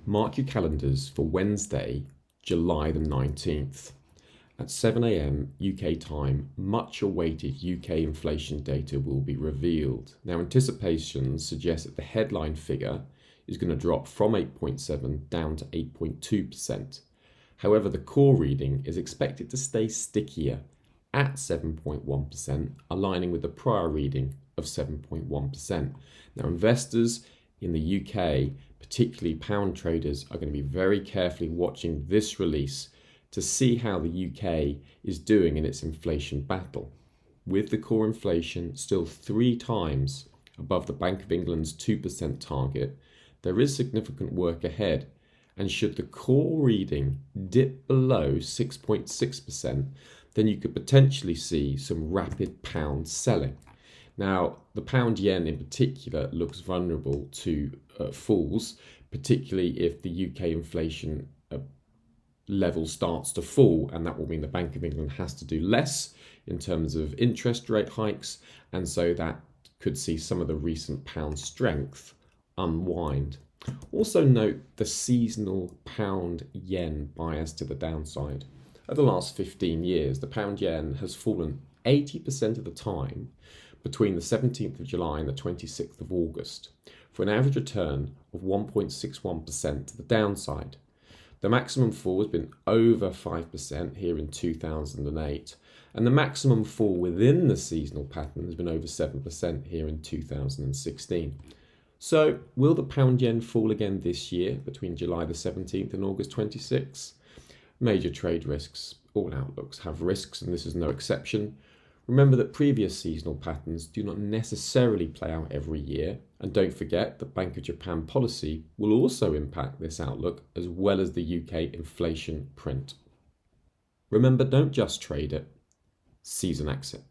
Mark your calendars for Wednesday, July the 19th. At 7 a.m. UK time, much awaited UK inflation data will be revealed. Now, anticipations suggest that the headline figure is going to drop from 8.7 down to 8.2%. However, the core reading is expected to stay stickier at 7.1%, aligning with the prior reading of 7.1%. Now, investors in the UK, particularly pound traders, are going to be very carefully watching this release to see how the UK is doing in its inflation battle. With the core inflation still 3 times above the Bank of England's 2% target, there is significant work ahead. And should the core reading dip below 6.6%, then you could potentially see some rapid pound selling. Now, the pound yen in particular looks vulnerable to falls, particularly if the UK inflation level starts to fall, and that will mean the Bank of England has to do less in terms of interest rate hikes, and so that could see some of the recent pound strength unwind. Also note the seasonal pound yen bias to the downside. Over the last 15 years, the pound yen has fallen 80% of the time between the 17th of July and the 26th of August, for an average return of 1.61% to the downside. The maximum fall has been over 5% here in 2008, and the maximum fall within the seasonal pattern has been over 7% here in 2016. So, will the pound yen fall again this year between July the 17th and August 26th? Major trade risks. All outlooks have risks, and this is no exception. Remember that previous seasonal patterns do not necessarily play out every year, and don't forget that Bank of Japan policy will also impact this outlook as well as the UK inflation print. Remember, don't just trade it, seize an exit.